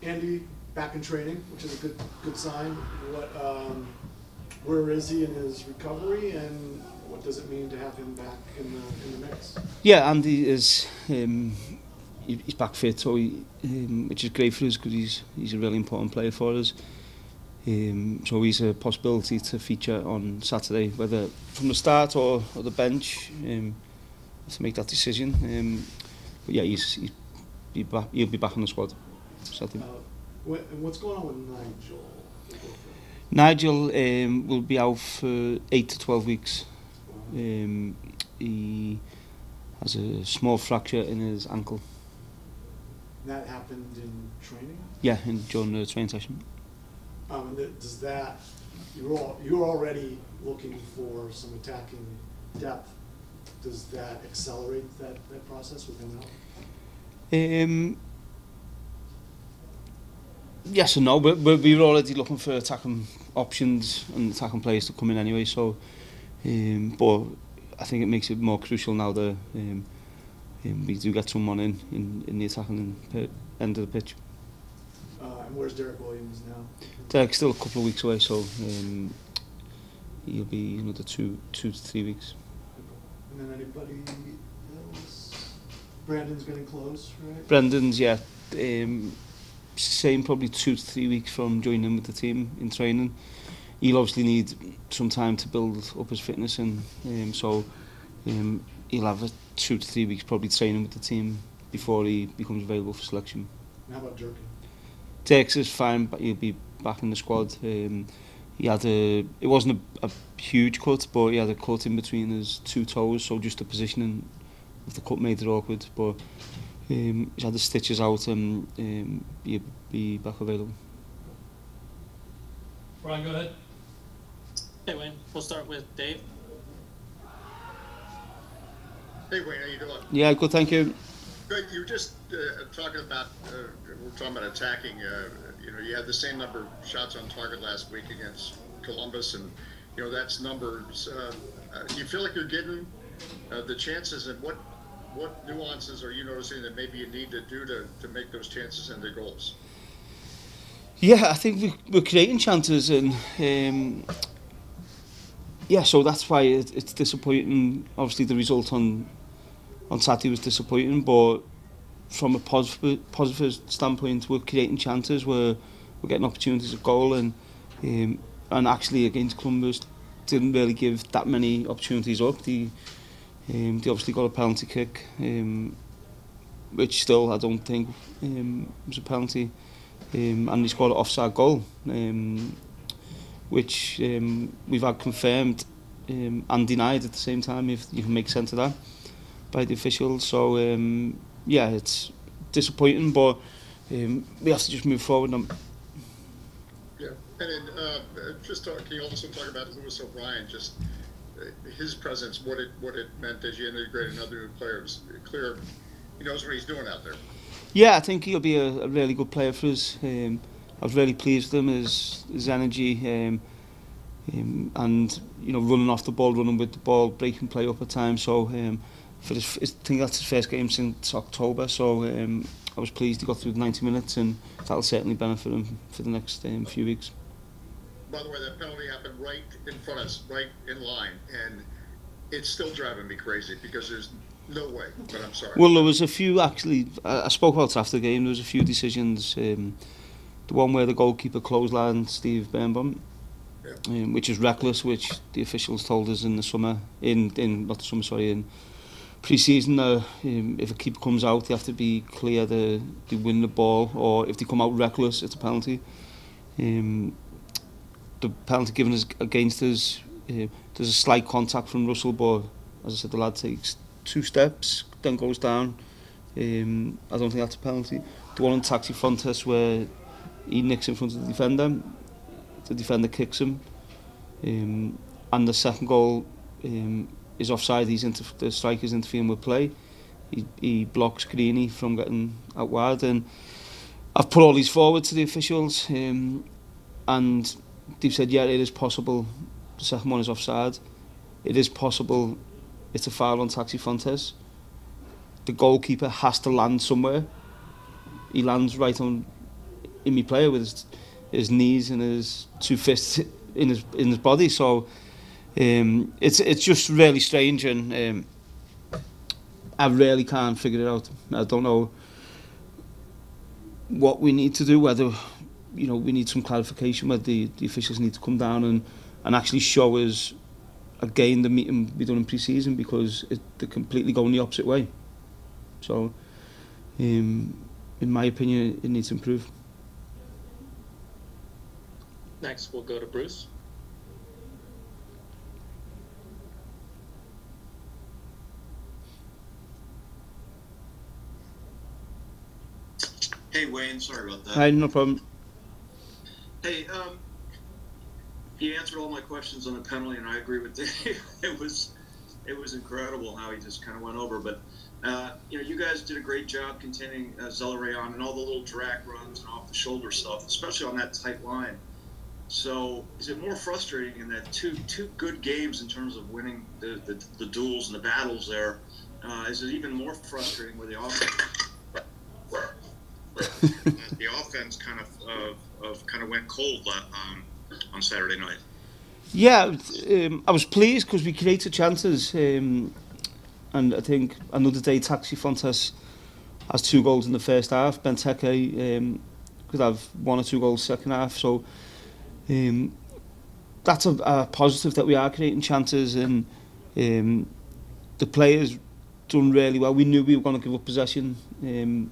Andy back in training, which is a good sign. Where is he in his recovery, and what does it mean to have him back in the mix? Yeah, Andy is he's back fit, so which is great for us because he's a really important player for us. So he's a possibility to feature on Saturday, whether from the start or the bench, to make that decision. But yeah, he'll be back on the squad Saturday. What's going on with Nigel? Nigel will be out for 8 to 12 weeks. He has a small fracture in his ankle. That happened in training? Yeah, during the training session. Does that, you're already looking for some attacking depth. Does that accelerate that process with him out? Yes and no. We were already looking for attacking options and attacking players to come in anyway. So, but I think it makes it more crucial now that we do get someone in the attacking end of the pitch. And where's Derek Williams now? Derek's still a couple of weeks away, so he'll be another 2 to 3 weeks. And then anybody else? Brandon's getting close, right? Brendan's, yeah. Same, probably 2 to 3 weeks from joining with the team in training. He'll obviously need some time to build up his fitness, and so he'll have 2 to 3 weeks probably training with the team before he becomes available for selection. And how about Jerky? Dex is fine, but he'll be back in the squad. He had it wasn't a huge cut, but he had a cut in between his 2 toes, so just the positioning of the cut made it awkward. But he's had the stitches out, and he'll be back available. Brian, go ahead. Hey Wayne, we'll start with Dave. Hey Wayne, how you doing? Yeah, good, thank you. Good. You were just talking about we're talking about attacking. You had the same number of shots on target last week against Columbus, and that's numbers. Do you feel like you're getting the chances, and what nuances are you noticing that maybe you need to do to make those chances into goals? Yeah, I think we're creating chances, and so that's why it's disappointing. Obviously, the result on Saturday was disappointing, but from a positive standpoint, we're creating chances, we're getting opportunities of goal, and actually against Columbus didn't really give that many opportunities up. They obviously got a penalty kick, which still I don't think was a penalty, and they scored an offside goal, which we've had confirmed and denied at the same time, if you can make sense of that, by the officials. So it's disappointing, but we have to just move forward now. Yeah, and then can you also talk about Lewis O'Brien, just his presence, what it meant as you integrate another new player? It was clear he knows what he's doing out there. Yeah, I think he'll be a really good player for us. I was really pleased with him, his energy, and running off the ball, running with the ball, breaking play up at times. So I think that's his first game since October. So I was pleased he got through the 90 minutes, and that'll certainly benefit him for the next few weeks. By the way, that penalty happened right in front of us, right in line, and it's still driving me crazy because there's no way, but I'm sorry. Well, there was a few, actually, I spoke about it after the game, there was a few decisions. The one where the goalkeeper clotheslined Steve Birnbaum, which is reckless, which the officials told us in the summer, in pre-season, if a keeper comes out, they have to be clear they win the ball, or if they come out reckless, it's a penalty. The penalty given us against us, there's a slight contact from Russell, but as I said, the lad takes 2 steps, then goes down. I don't think that's a penalty. The one on Taxi Fontes where he nicks in front of the defender kicks him, and the second goal is offside. The striker's interfering with play. He blocks Greeny from getting out wide, and I've put all these forward to the officials, and they've said, yeah, it is possible the second one is offside. It is possible it's a foul on Taxi Fontes. The goalkeeper has to land somewhere. He lands right on in my player with his knees and his two fists in his body. So it's just really strange, and I really can't figure it out. I don't know what we need to do, whether we need some clarification, whether the officials need to come down and actually show us again the meeting we done in pre-season, because they're completely going the opposite way. So in my opinion, it needs to improve. Next, we'll go to Bruce. Hey Wayne, sorry about that. Hi, no problem. Hey, you answered all my questions on the penalty, and I agree with Dave. It was incredible how he just kind of went over. But you guys did a great job containing Zelarayan and all the little drag runs and off the shoulder stuff, especially on that tight line. So is it more frustrating in that two good games in terms of winning the duels and the battles there? Is it even more frustrating with the offense? The offense kind of went cold on Saturday night. Yeah, I was pleased because we created chances, and I think another day Taxi Fontes has 2 goals in the first half. Benteke could have 1 or 2 goals second half. So that's a positive, that we are creating chances, and the players done really well. We knew we were going to give up possession in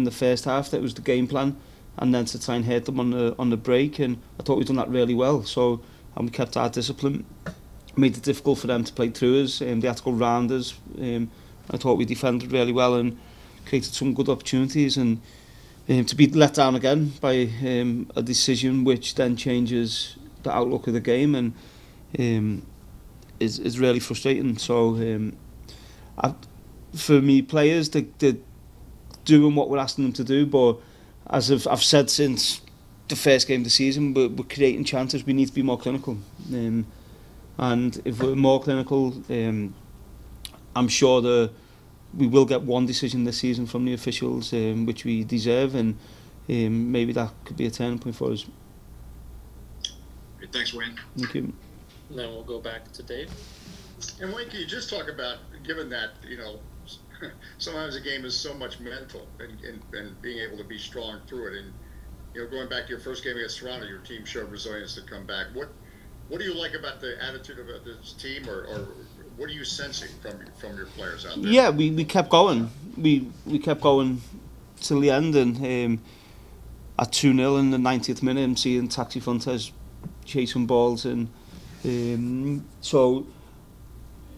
the first half. That was the game plan, and then to try and hit them on the break, and I thought we'd done that really well. So, and we kept our discipline, made it difficult for them to play through us, they had to go round us. I thought we defended really well and created some good opportunities, and to be let down again by a decision which then changes the outlook of the game, and is really frustrating. So for me, players, they're doing what we're asking them to do, but as I've said since the first game of the season, we're creating chances. We need to be more clinical, and if we're more clinical, I'm sure that we will get one decision this season from the officials, which we deserve, and maybe that could be a turning point for us. Great, thanks, Wayne. Thank you. And then we'll go back to Dave. And Wayne, can you just talk about, given that, sometimes a game is so much mental, and being able to be strong through it, and going back to your first game against Toronto, your team showed resilience to come back. What do you like about the attitude of this team, or what are you sensing from your players out there? Yeah, we kept going. We kept going till the end, and at 2-0 in the 90th minute, I'm seeing Taxi Fontes chasing balls, and so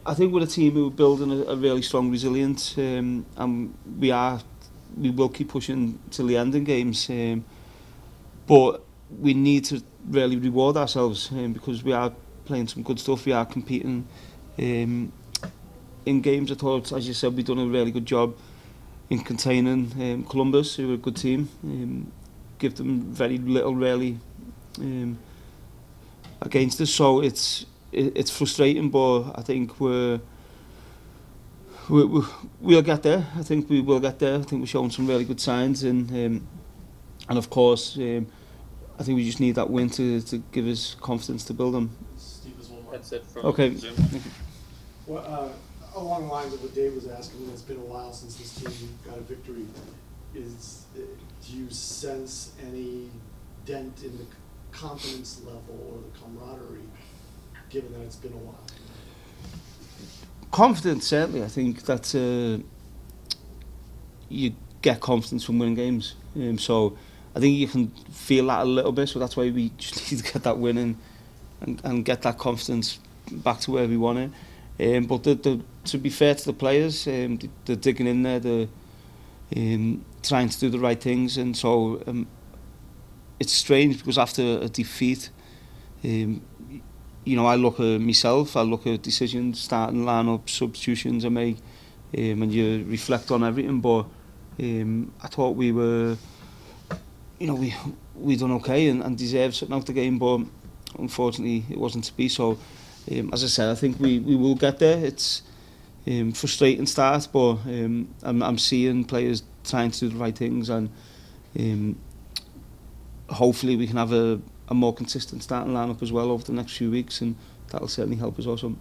I think we're a team who are building a really strong resilience, and we will keep pushing till the end in games, but we need to really reward ourselves, because we are playing some good stuff. We are competing in games. I thought, as you said, we've done a really good job in containing Columbus, who are a good team. Give them very little really against us, so it's frustrating, but I think we'll get there. I think we will get there. I think we're showing some really good signs, and of course, I think we just need that win to give us confidence to build on. Steve, is one more. That's it from Okay. Zoom. Well, along the lines of what Dave was asking, it's been a while since this team got a victory. Do you sense any dent in the confidence level or the camaraderie, given that it's been a while? Confidence, certainly. I think that you get confidence from winning games. So I think you can feel that a little bit. So that's why we just need to get that win and get that confidence back to where we want it. But to be fair to the players, they're digging in there. They're trying to do the right things, and so it's strange because after a defeat, I look at myself, I look at decisions, starting line-up, substitutions I make, and you reflect on everything. But I thought we were, we done okay and deserved something out of the game, but unfortunately it wasn't to be. So, as I said, I think we will get there. It's frustrating start, but I'm seeing players trying to do the right things, and hopefully we can have a more consistent starting lineup as well over the next few weeks, and that'll certainly help us also.